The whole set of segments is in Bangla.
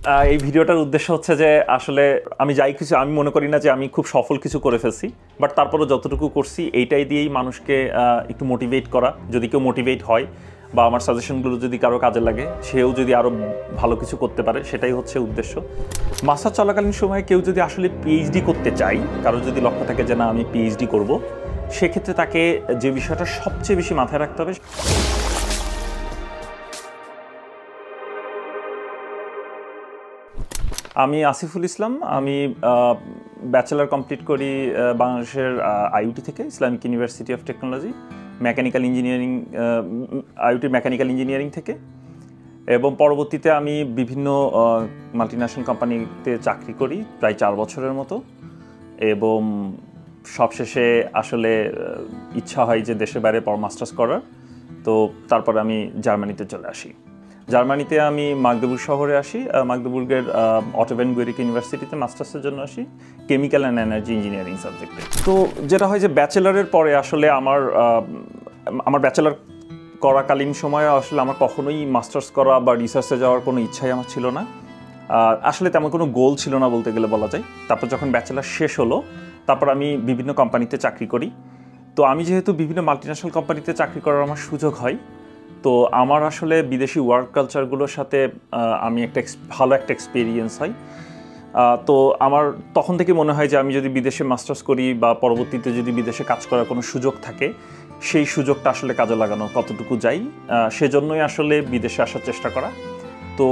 এই ভিডিওটার উদ্দেশ্য হচ্ছে যে আসলে আমি যাই কিছু আমি মনে করি না যে আমি খুব সফল কিছু করে ফেলছি, বাট তারপরে যতটুকু করছি এইটাই দিয়েই মানুষকে একটু মোটিভেট করা, যদি কেউ মোটিভেট হয় বা আমার সাজেশনগুলো যদি কারো কাজে লাগে, সেও যদি আরও ভালো কিছু করতে পারে, সেটাই হচ্ছে উদ্দেশ্য। মাস্টার চলাকালীন সময়ে কেউ যদি আসলে পিএইচডি করতে চায়, কারো যদি লক্ষ্য থাকে যে না আমি পিএইচডি করব, সেক্ষেত্রে তাকে যে বিষয়টা সবচেয়ে বেশি মাথায় রাখতে হবে, আমি আসিফুল ইসলাম, আমি ব্যাচেলার কমপ্লিট করি বাংলাদেশের আইইউটি থেকে, Islamic university of technology, mechanical engineering, আইইউটির মেকানিক্যাল ইঞ্জিনিয়ারিং থেকে। এবং পরবর্তীতে আমি বিভিন্ন মাল্টিন্যাশনাল কোম্পানিতে চাকরি করি প্রায় 4 বছরের মতো। এবং সবশেষে আসলে ইচ্ছা হয় যে দেশের বাইরে মাস্টার্স করার, তো তারপরে আমি জার্মানিতে চলে আসি। জার্মানিতে আমি মাগদেবুর্গ শহরে আসি, মাগদেবুর্গের অটোভেন গুয়েরিক ইউনিভার্সিটিতে মাস্টার্সের জন্য আসি, কেমিক্যাল অ্যান্ড এনার্জি ইঞ্জিনিয়ারিং সাবজেক্টে। তো যেটা হয় যে ব্যাচেলারের পরে আসলে আমার ব্যাচেলার করাকালীন সময়ে আসলে আমার কখনোই মাস্টার্স করা বা রিসার্চে যাওয়ার কোনো ইচ্ছাই আমার ছিল না। আসলে তেমন কোনো গোল ছিল না বলতে গেলে বলা যায়। তারপর যখন ব্যাচেলার শেষ হলো, তারপর আমি বিভিন্ন কোম্পানিতে চাকরি করি। তো আমি যেহেতু বিভিন্ন মাল্টিন্যাশনাল কোম্পানিতে চাকরি করার আমার সুযোগ হয়, তো আমার আসলে বিদেশি ওয়ার্ক কালচারগুলোর সাথে আমি ভালো একটা এক্সপিরিয়েন্স হয়। তো আমার তখন থেকে মনে হয় যে আমি যদি বিদেশে মাস্টার্স করি বা পরবর্তীতে যদি বিদেশে কাজ করার কোনো সুযোগ থাকে, সেই সুযোগটা আসলে কাজে লাগানো কতটুকু যাই, সেজন্যই আসলে বিদেশে আসার চেষ্টা করা। তো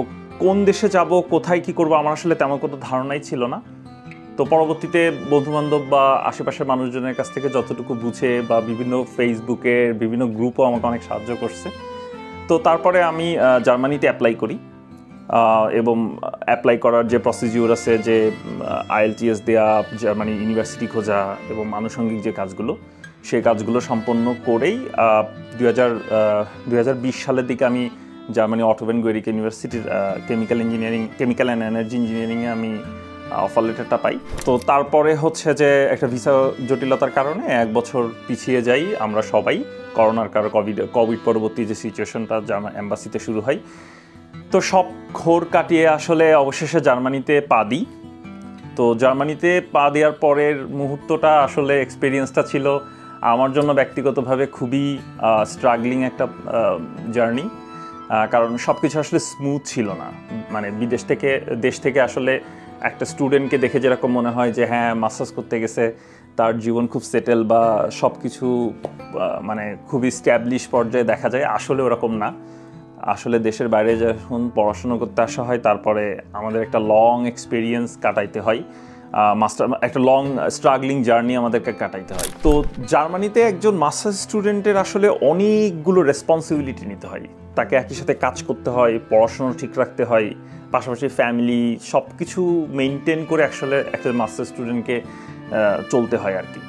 কোন দেশে যাব, কোথায় কি করব, আমার আসলে তেমন কোনো ধারণাই ছিল না। তো পরবর্তীতে বন্ধুবান্ধব বা আশেপাশের মানুষজনের কাছ থেকে যতটুকু বুঝে বা বিভিন্ন ফেসবুকের বিভিন্ন গ্রুপও আমাকে অনেক সাহায্য করছে। তো তারপরে আমি জার্মানিতে অ্যাপ্লাই করি, এবং অ্যাপ্লাই করার যে প্রসিডিউর আছে, যে আইএলটিএস দেওয়া, জার্মানি ইউনিভার্সিটি খোঁজা এবং আনুষঙ্গিক যে কাজগুলো, সেই কাজগুলো সম্পন্ন করেই 2020 সালের দিকে আমি জার্মানি অটোভেন গুয়েরিক ইউনিভার্সিটির কেমিক্যাল অ্যান্ড এনার্জি ইঞ্জিনিয়ারিংয়ে আমি অফার লেটারটা পাই। তো তারপরে হচ্ছে যে একটা ভিসা জটিলতার কারণে 1 বছর পিছিয়ে যাই আমরা সবাই, করোনার কারণে, কোভিড পরবর্তী যে সিচুয়েশনটা এম্বাসিতে শুরু হয়। তো সব ঘোর কাটিয়ে আসলে অবশেষে জার্মানিতে পা দিই। তো জার্মানিতে পা দেওয়ার পরের মুহূর্তটা আসলে এক্সপিরিয়েন্সটা ছিল আমার জন্য ব্যক্তিগতভাবে খুবই স্ট্রাগলিং একটা জার্নি, কারণ সব কিছু আসলে স্মুথ ছিল না। মানে দেশ থেকে আসলে একটা স্টুডেন্টকে দেখে যেরকম মনে হয় যে হ্যাঁ মাস্টার্স করতে গেছে, তার জীবন খুব সেটেল বা সব কিছু মানে খুবই স্ট্যাবলিশ পর্যায়ে দেখা যায়, আসলে ওরকম না। আসলে দেশের বাইরে যখন পড়াশোনা করতে আসা হয়, তারপরে আমাদের একটা লং এক্সপিরিয়েন্স কাটাইতে হয়, একটা লং স্ট্রাগলিং জার্নি আমাদেরকে কাটাইতে হয়। তো জার্মানিতে একজন মাস্টার্স স্টুডেন্টের আসলে অনেকগুলো রেসপন্সিবিলিটি নিতে হয়, তাকে একই সাথে কাজ করতে হয়, পড়াশোনা ঠিক রাখতে হয়, পাশাপাশি ফ্যামিলি, সব কিছু মেনটেন করে আসলে একটা মাস্টার্স স্টুডেন্টকে চলতে হয় আর কি।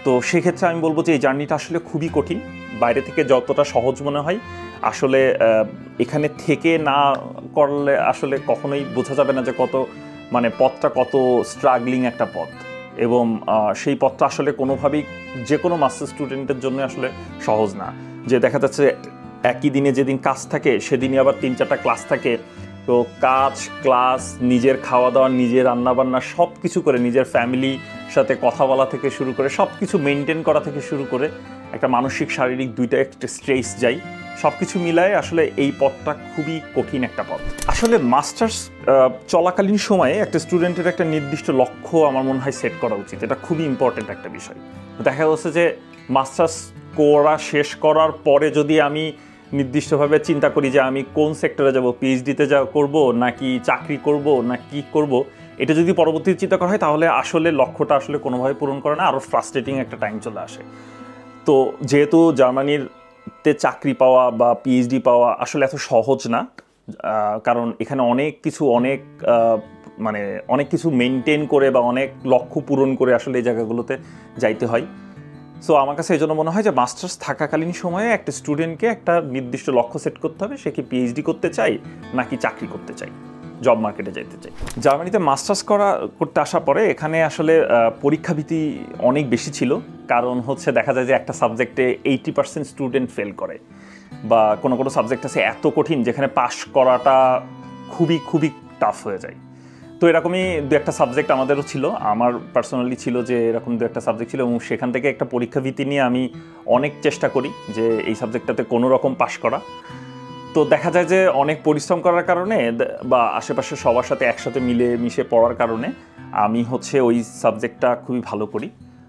তো সেক্ষেত্রে আমি বলবো যে এই জার্নিটা আসলে খুবই কঠিন। বাইরে থেকে যতটা সহজ মনে হয়, আসলে এখানে থেকে না করলে আসলে কখনোই বোঝা যাবে না যে পথটা কত স্ট্রাগলিং একটা পথ। এবং সেই পথটা আসলে কোনোভাবেই যে কোনো মাস্টার স্টুডেন্টের জন্য আসলে সহজ না। যে দেখা যাচ্ছে একই দিনে যেদিন কাজ থাকে, সেদিনই আবার 3-4টা ক্লাস থাকে। তো কাজ, ক্লাস, নিজের খাওয়া দাওয়া, নিজের রান্নাবান্না সব কিছু করে, নিজের ফ্যামিলির সাথে কথা বলা থেকে শুরু করে সব কিছু মেনটেন করা থেকে শুরু করে একটা মানসিক শারীরিক দুইটা একটা স্ট্রেস যাই, সব কিছু মিলায় আসলে এই পথটা খুবই কঠিন একটা পথ। আসলে মাস্টার্স চলাকালীন সময়ে একটা স্টুডেন্টের একটা নির্দিষ্ট লক্ষ্য আমার মনে হয় সেট করা উচিত। এটা খুবই ইম্পর্টেন্ট একটা বিষয়। দেখা যাচ্ছে যে মাস্টার্স শেষ করার পরে যদি আমি নির্দিষ্টভাবে চিন্তা করি যে আমি কোন সেক্টরে যাব, পিএইচডিতে করব নাকি চাকরি করব না কি করব, এটা যদি পরবর্তীতে চিন্তা করা হয়, তাহলে আসলে লক্ষ্যটা আসলে কোনোভাবে পূরণ করে না, আরও ফ্রাস্ট্রেটিং একটা টাইম চলে আসে। তো যেহেতু জার্মানিতে চাকরি পাওয়া বা পিএইচডি পাওয়া আসলে এত সহজ না, কারণ এখানে অনেক কিছু মেনটেন করে বা অনেক লক্ষ্য পূরণ করে আসলে এই জায়গাগুলোতে যাইতে হয়। সো আমার কাছে এই জন্য মনে হয় যে মাস্টার্স থাকাকালীন সময়ে একটা স্টুডেন্টকে একটা নির্দিষ্ট লক্ষ্য সেট করতে হবে, সে কি পিএইচডি করতে চাই নাকি চাকরি করতে চাই, জব মার্কেটে যাইতে চাই। জার্মানিতে মাস্টার্স করতে আসার পরে এখানে আসলে পরীক্ষাভীতি অনেক বেশি ছিল, কারণ হচ্ছে দেখা যায় যে একটা সাবজেক্টে 80% স্টুডেন্ট ফেল করে, বা কোনো সাবজেক্ট আছে এত কঠিন যেখানে পাশ করাটা খুবই খুবই টাফ হয়ে যায়। তো এরকমই দু একটা সাবজেক্ট আমাদেরও ছিল, আমার পার্সোনালি ছিল যে এরকম দু একটা সাবজেক্ট ছিল, এবং সেখান থেকে একটা পরীক্ষা ভীতি নিয়ে আমি অনেক চেষ্টা করি যে এই সাবজেক্টটাতে কোনো রকম পাশ করা। তো দেখা যায় যে অনেক পরিশ্রম করার কারণে বা আশেপাশে সবার সাথে একসাথে মিলে মিশে পড়ার কারণে আমি হচ্ছে ওই সাবজেক্টটা খুবই ভালো করি।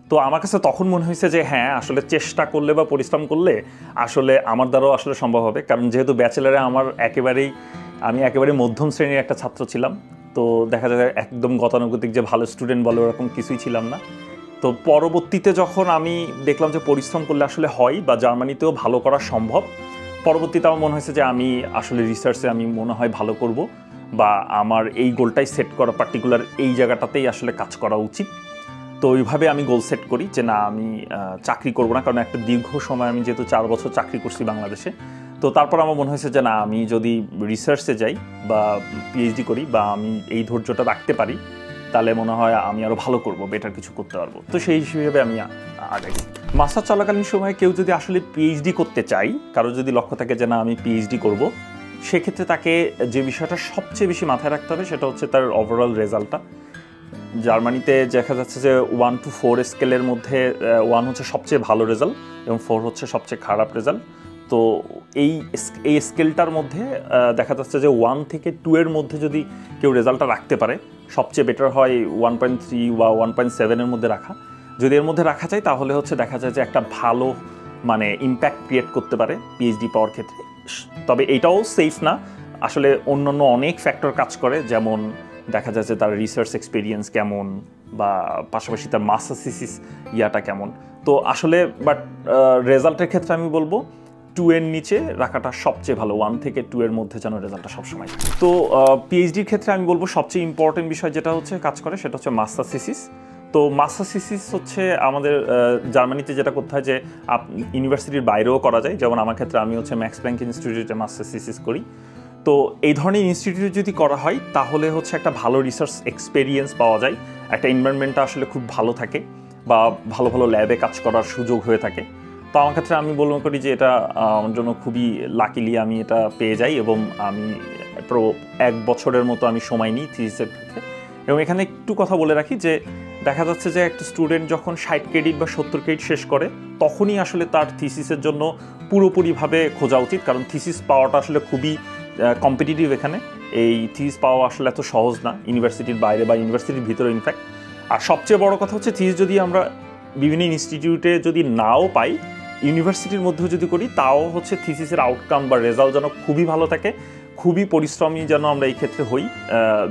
তো আমার কাছে তখন মনে হয়েছে যে হ্যাঁ, আসলে চেষ্টা করলে বা পরিশ্রম করলে আসলে আমার দ্বারাও আসলে সম্ভব হবে। কারণ যেহেতু ব্যাচেলারে আমি একেবারেই মধ্যম শ্রেণীর একটা ছাত্র ছিলাম। তো দেখা যায় একদম গতানুগতিক যে ভালো স্টুডেন্ট বলে ওরকম কিছুই ছিলাম না। তো পরবর্তীতে যখন আমি দেখলাম যে পরিশ্রম করলে আসলে হয় বা জার্মানিতেও ভালো করা সম্ভব, পরবর্তীতে আমার মনে হয়েছে যে আমি আসলে রিসার্চে আমি মনে হয় ভালো করব, বা আমার এই গোলটাই সেট করা, পার্টিকুলার এই জায়গাটাতেই আসলে কাজ করা উচিত। তো ওইভাবে আমি গোল সেট করি যে না, আমি চাকরি করব না, কারণ একটা দীর্ঘ সময় আমি যেহেতু 4 বছর চাকরি করছি বাংলাদেশে। তো তারপর আমার মনে হয়েছে যে না, আমি যদি রিসার্চে যাই বা পিএইচডি করি বা আমি এই ধৈর্যটা রাখতে পারি, তাহলে মনে হয় আমি আরও ভালো করব, বেটার কিছু করতে পারবো। তো সেই হিসেবে আমি আগাইছি। মাস্টার চলাকালীন সময়ে কেউ যদি আসলে পিএইচডি করতে চাই, কারো যদি লক্ষ্য থাকে যে না আমি পিএইচডি করব, সেক্ষেত্রে তাকে যে বিষয়টা সবচেয়ে বেশি মাথায় রাখতে হবে সেটা হচ্ছে তার ওভারঅল রেজাল্টটা। জার্মানিতে দেখা যাচ্ছে যে 1 to 4 স্কেলের মধ্যে 1 হচ্ছে সবচেয়ে ভালো রেজাল্ট এবং 4 হচ্ছে সবচেয়ে খারাপ রেজাল্ট। তো এই স্কেলটার মধ্যে দেখা যাচ্ছে যে 1 থেকে 2 এর মধ্যে যদি কেউ রেজাল্টটা রাখতে পারে, সবচেয়ে বেটার হয় 1.3 বা 1.7 এর মধ্যে রাখা। যদি এর মধ্যে রাখা যায় তাহলে হচ্ছে দেখা যায় যে একটা ভালো মানে ইম্প্যাক্ট ক্রিয়েট করতে পারে পিএইচডি পাওয়ার ক্ষেত্রে। তবে এটাও সেফ না, আসলে অন্যান্য অনেক ফ্যাক্টর কাজ করে, যেমন দেখা যাচ্ছে তার রিসার্চ এক্সপিরিয়েন্স কেমন বা পাশাপাশি তার মাস্টার থিসিস ইয়াটা কেমন। তো আসলে বাট রেজাল্টের ক্ষেত্রে আমি বলবো 2 এর নিচে রাখাটা সবচেয়ে ভালো, 1 থেকে 2 এর মধ্যে যেন রেজাল্টটা সবসময়। তো পিএইচডির ক্ষেত্রে আমি বলবো সবচেয়ে ইম্পর্টেন্ট বিষয় যেটা হচ্ছে কাজ করে সেটা হচ্ছে মাস্টার থিসিস। তো মাস্টার থিসিস হচ্ছে আমাদের জার্মানিতে যেটা করতে হয় যে ইউনিভার্সিটির বাইরেও করা যায়, যেমন আমার ক্ষেত্রে আমি হচ্ছে ম্যাক্স প্ল্যাঙ্ক ইনস্টিটিউটে মাস্টার থিসিস করি। তো এই ধরনের ইনস্টিটিউট যদি করা হয় তাহলে হচ্ছে একটা ভালো রিসার্চ এক্সপেরিয়েন্স পাওয়া যায়, একটা এনভায়রনমেন্টটা আসলে খুব ভালো থাকে বা ভালো ভালো ল্যাবে কাজ করার সুযোগ হয়ে থাকে। তো আমার ক্ষেত্রে আমি মনে করি যে এটা আমার জন্য খুবই লাকিলি আমি এটা পেয়ে যাই, এবং আমি 1 বছরের মতো আমি সময় নিই থিসিসের ক্ষেত্রে। এবং এখানে একটু কথা বলে রাখি যে দেখা যাচ্ছে যে একটা স্টুডেন্ট যখন 60 ক্রেডিট বা 70 ক্রেডিট শেষ করে তখনই আসলে তার থিসিসের জন্য পুরোপুরিভাবে খোঁজা উচিত, কারণ থিসিস পাওয়াটা আসলে খুবই কম্পিটিটিভ। এখানে এই থিসিস পাওয়া আসলে এত সহজ না ইউনিভার্সিটির বাইরে বা ইউনিভার্সিটির ভিতরে ইনফ্যাক্ট। আর সবচেয়ে বড় কথা হচ্ছে থিসিস যদি আমরা বিভিন্ন ইনস্টিটিউটে যদি নাও পাই, ইউনিভার্সিটির মধ্যেও যদি করি, তাও হচ্ছে থিসিসের আউটকাম বা রেজাল্ট যেন খুবই ভালো থাকে, খুবই পরিশ্রমী যেন আমরা এই ক্ষেত্রে হই,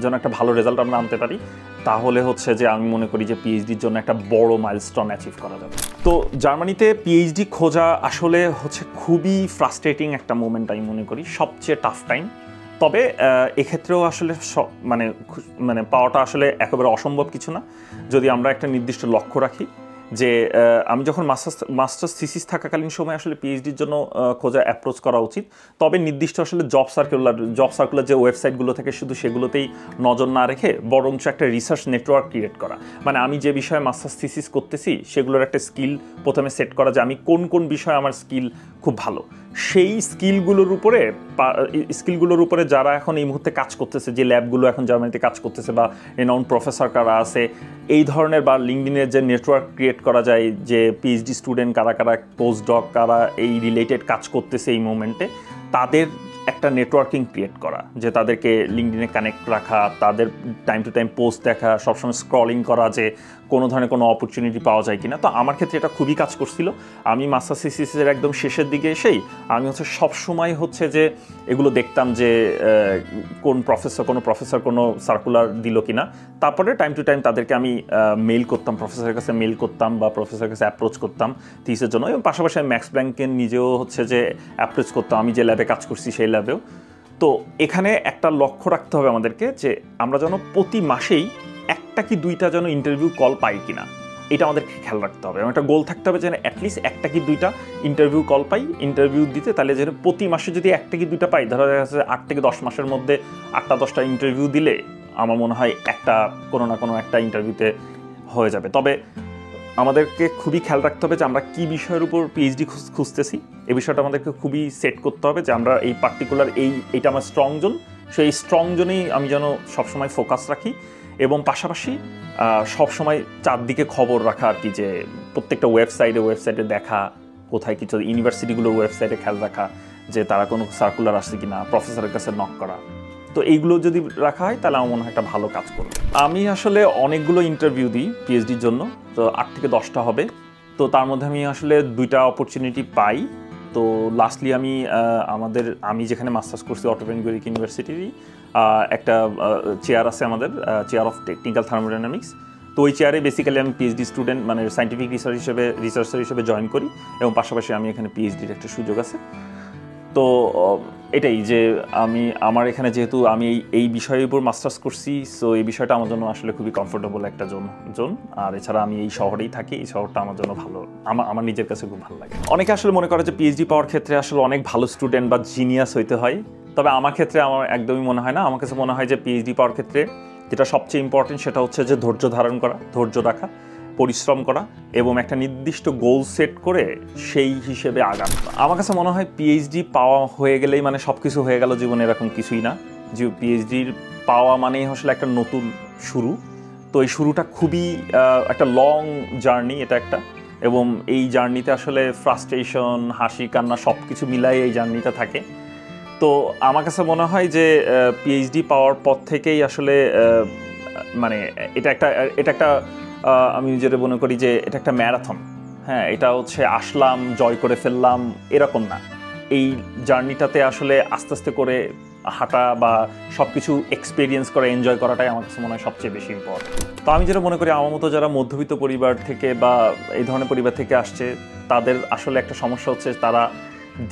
যেন একটা ভালো রেজাল্ট আমরা আনতে পারি। তাহলে হচ্ছে যে আমি মনে করি যে পিএইচডির জন্য একটা বড় মাইলস্টোন অ্যাচিভ করা যাবে। তো জার্মানিতে পিএইচডি খোঁজা আসলে হচ্ছে খুবই ফ্রাস্ট্রেটিং একটা মোমেন্ট আমি মনে করি, সবচেয়ে টাফ টাইম। তবে এক্ষেত্রেও আসলে মানে পাওয়াটা আসলে একেবারে অসম্ভব কিছু না, যদি আমরা একটা নির্দিষ্ট লক্ষ্য রাখি। যে আমি যখন মাস্টার্স থিসিস থাকাকালীন সময় আসলে পিএইচডির জন্য খোঁজা অ্যাপ্রোচ করা উচিত, তবে নির্দিষ্ট আসলে জব সার্কুলার যে ওয়েবসাইটগুলো থাকে শুধু সেগুলোতেই নজর না রেখে বরঞ্চ একটা রিসার্চ নেটওয়ার্ক ক্রিয়েট করা। মানে আমি যে বিষয়ে মাস্টার্স থিসিস করতেছি সেগুলোর একটা স্কিল প্রথমে সেট করা, যে আমি কোন কোন বিষয়ে আমার স্কিল খুব ভালো, সেই স্কিলগুলোর উপরে যারা এখন এই মুহূর্তে কাজ করতেছে, যে ল্যাবগুলো এখন জার্মানিতে কাজ করতেছে বা রেনাউন্ড প্রফেসর কারা আছে এই ধরনের, বা লিঙ্কডইনের যে নেটওয়ার্ক ক্রিয়েট করা যায়, যে পিএইচডি স্টুডেন্ট কারা কারা, পোস্ট ডক কারা এই রিলেটেড কাজ করতেছে এই মোমেন্টে, তাদের একটা নেটওয়ার্কিং ক্রিয়েট করা, যে তাদেরকে লিঙ্কডইনে কানেক্ট রাখা, তাদের টাইম টু টাইম পোস্ট দেখা, সবসময় স্ক্রলিং করা যে কোনো ধরনের কোনো অপরচুনিটি পাওয়া যায় কিনা। তো আমার ক্ষেত্রে এটা খুবই কাজ করছিল। আমি মাস্টার থিসিসের একদম শেষের দিকে এসেই আমি হচ্ছে সবসময় হচ্ছে যে এগুলো দেখতাম যে কোনো প্রফেসর কোনো সার্কুলার দিল কিনা। তারপরে টাইম টু টাইম তাদেরকে আমি মেইল করতাম, প্রফেসরের কাছে মেইল করতাম বা প্রফেসরের কাছে অ্যাপ্রোচ করতাম থিসিসের জন্য, এবং পাশাপাশি আমি ম্যাক্স প্ল্যাঙ্কের নিজেও হচ্ছে যে অ্যাপ্রোচ করতাম, আমি যে ল্যাবে কাজ করছি সেই ল্যাবেও। তো এখানে একটা লক্ষ্য রাখতে হবে আমাদেরকে, যে আমরা যেন প্রতি মাসেই 1টা কি 2টা যেন ইন্টারভিউ কল পাই কিনা, এটা আমাদেরকে খেয়াল রাখতে হবে। এবং একটা গোল থাকতে হবে যেন অ্যাটলিস্ট 1টা কি 2টা ইন্টারভিউ কল পাই ইন্টারভিউ দিতে। তাহলে যেন প্রতি মাসে যদি 1টা কি 2টা পাই, ধরা যাচ্ছে 8 থেকে 10 মাসের মধ্যে 8টা 10টা ইন্টারভিউ দিলে আমার মনে হয় একটা কোনো না কোনো একটা ইন্টারভিউতে হয়ে যাবে। তবে আমাদেরকে খুবই খেয়াল রাখতে হবে যে আমরা কী বিষয়ের উপর পিএইচডি খুঁজতেছি, এই বিষয়টা আমাদেরকে খুবই সেট করতে হবে, যে আমরা এই পার্টিকুলার এইটা আমার স্ট্রং জোন, সো এই স্ট্রং জন্যই আমি যেন সবসময় ফোকাস রাখি এবং পাশাপাশি সবসময় চারদিকে খবর রাখা আর কি, যে প্রত্যেকটা ওয়েবসাইটে দেখা, কোথায় কিছু ইউনিভার্সিটিগুলোর ওয়েবসাইটে খেয়াল রাখা যে তারা কোনো সার্কুলার আসছে কিনা, প্রফেসরের কাছে নক করা। তো এইগুলো যদি রাখা হয় তাহলে আমার মনে হয় একটা ভালো কাজ করবে। আমি আসলে অনেকগুলো ইন্টারভিউ দিই পিএইচডির জন্য, তো 8 থেকে 10টা হবে। তো তার মধ্যে আমি আসলে 2টা অপরচুনিটি পাই। তো লাস্টলি আমি যেখানে মাস্টার্স করছি অটোভেন গুয়েরিক ইউনিভার্সিটিরই একটা চেয়ার আছে আমাদের, চেয়ার অফ টেকনিক্যাল থার্মোডাইনামিক্স। তো ওই চেয়ারে বেসিক্যালি আমি পিএইচডি স্টুডেন্ট মানে সায়েন্টিফিক রিসার্চার হিসেবে জয়েন করি এবং পাশাপাশি আমি এখানে পিএইচডির একটা সুযোগ আছে। তো এটাই যে আমার এখানে যেহেতু আমি এই বিষয়ের উপর মাস্টার্স করছি, সো এই বিষয়টা আমার জন্য আসলে খুবই কমফোর্টেবল একটা জোন। আর এছাড়া আমি এই শহরেই থাকি, এই শহরটা আমার জন্য ভালো, আমার নিজের কাছে খুব ভালো লাগে। অনেকে আসলে মনে করে যে পিএইচডি পাওয়ার ক্ষেত্রে আসলে অনেক ভালো স্টুডেন্ট বা জিনিয়াস হইতে হয়, তবে আমার ক্ষেত্রে আমার একদমই মনে হয় না। আমার কাছে মনে হয় যে পিএইচডি পাওয়ার ক্ষেত্রে যেটা সবচেয়ে ইম্পর্টেন্ট সেটা হচ্ছে যে ধৈর্য ধারণ করা, ধৈর্য রাখা, পরিশ্রম করা এবং একটা নির্দিষ্ট গোল সেট করে সেই হিসেবে আগানো। আমার কাছে মনে হয় পিএইচডি পাওয়া হয়ে গেলেই মানে সব কিছু হয়ে গেল জীবনে, এরকম কিছুই না। যে পিএইচডির পাওয়া মানেই আসলে একটা নতুন শুরু। তো এই শুরুটা খুবই একটা লং জার্নি এটা একটা, এবং এই জার্নিতে আসলে ফ্রাস্ট্রেশন, হাসি কান্না সব কিছু মিলাই এই জার্নিটা থাকে। তো আমার কাছে মনে হয় যে পিএইচডি পাওয়ার পর থেকেই আসলে মানে এটা একটা আমি যেটা মনে করি যে এটা একটা ম্যারাথন। হ্যাঁ, এটা হচ্ছে আসলাম জয় করে ফেললাম এরকম না। এই জার্নিটাতে আসলে আস্তে আস্তে করে হাঁটা বা সব কিছু এক্সপিরিয়েন্স করা, এনজয় করাটাই আমার কাছে মনে হয় সবচেয়ে বেশি ইম্পর্টেন্ট। তো আমি যেটা মনে করি আমার মতো যারা মধ্যবিত্ত পরিবার থেকে বা এই ধরনের পরিবার থেকে আসছে, তাদের আসলে একটা সমস্যা হচ্ছে তারা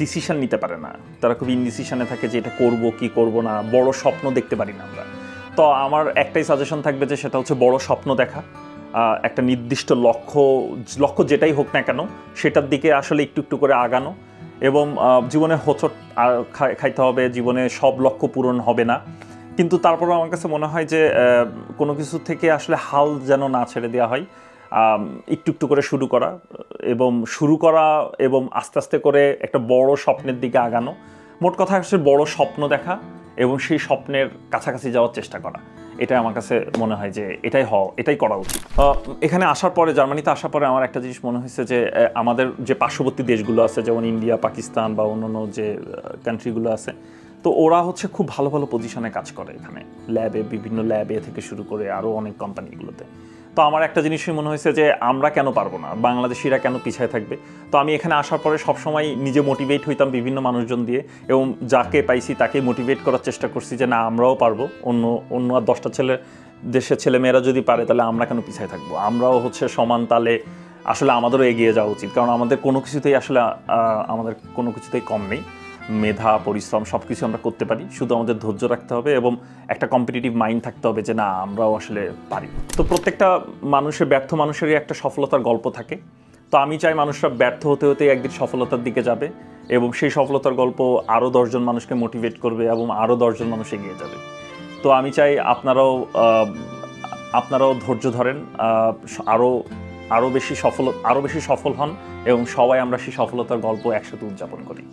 ডিসিশন নিতে পারে না। তারা খুব ইনডিসিশনে থাকে যে এটা করব কি করব না, বড় স্বপ্ন দেখতে পারি না আমরা। তো আমার একটাই সাজেশন থাকবে যে সেটা হচ্ছে বড় স্বপ্ন দেখা, একটা নির্দিষ্ট লক্ষ্য যেটাই হোক না কেন সেটার দিকে আসলে একটু একটু করে আগানো, এবং জীবনে হোঁচট খাইতে হবে, জীবনে সব লক্ষ্য পূরণ হবে না, কিন্তু তারপরেও আমার কাছে মনে হয় যে কোনো কিছু থেকে আসলে হাল যেন না ছেড়ে দেওয়া হয়। একটু একটু করে শুরু করা এবং আস্তে আস্তে করে একটা বড় স্বপ্নের দিকে আগানো। মোট কথা হচ্ছে বড় স্বপ্ন দেখা এবং সেই স্বপ্নের কাছাকাছি যাওয়ার চেষ্টা করা। এটাই আমার কাছে মনে হয় যে এটাই করা উচিত। এখানে আসার পরে, জার্মানিতে আসার পরে আমার একটা জিনিস মনে হয়েছে যে আমাদের যে পার্শ্ববর্তী দেশগুলো আছে যেমন ইন্ডিয়া, পাকিস্তান বা অন্যান্য যে কান্ট্রিগুলো আছে, তো ওরা হচ্ছে খুব ভালো ভালো পজিশনে কাজ করে এখানে, বিভিন্ন ল্যাবে থেকে শুরু করে আরও অনেক কোম্পানিগুলোতে। তো আমার একটা জিনিসই মনে হয়েছে যে আমরা কেন পারবো না, বাংলাদেশিরা কেন পিছিয়ে থাকবে। তো আমি এখানে আসার পরে সবসময় নিজে মোটিভেট হইতাম বিভিন্ন মানুষজন দিয়ে, এবং যাকে পাইছি তাকে মোটিভেট করার চেষ্টা করছি যে না, আমরাও পারবো। অন্য আর 10টা দেশের ছেলেমেয়েরা যদি পারে তাহলে আমরা কেন পিছিয়ে থাকবো। আমরাও হচ্ছে সমান তালে আসলে আমাদেরও এগিয়ে যাওয়া উচিত, কারণ আমাদের কোনো কিছুতেই কম নেই। মেধা, পরিশ্রম সব কিছু আমরা করতে পারি, শুধু আমাদের ধৈর্য রাখতে হবে এবং একটা কম্পিটিটিভ মাইন্ড থাকতে হবে যে না, আমরাও আসলে পারি। তো প্রত্যেকটা ব্যর্থ মানুষেরই একটা সফলতার গল্প থাকে। তো আমি চাই মানুষরা ব্যর্থ হতে হতে একদিন সফলতার দিকে যাবে এবং সেই সফলতার গল্প আরও 10 জন মানুষকে মোটিভেট করবে এবং আরও 10 জন মানুষ এগিয়ে যাবে। তো আমি চাই আপনারাও ধৈর্য ধরেন, আরও বেশি সফল হন এবং সবাই আমরা সেই সফলতার গল্প একসাথে উদযাপন করি।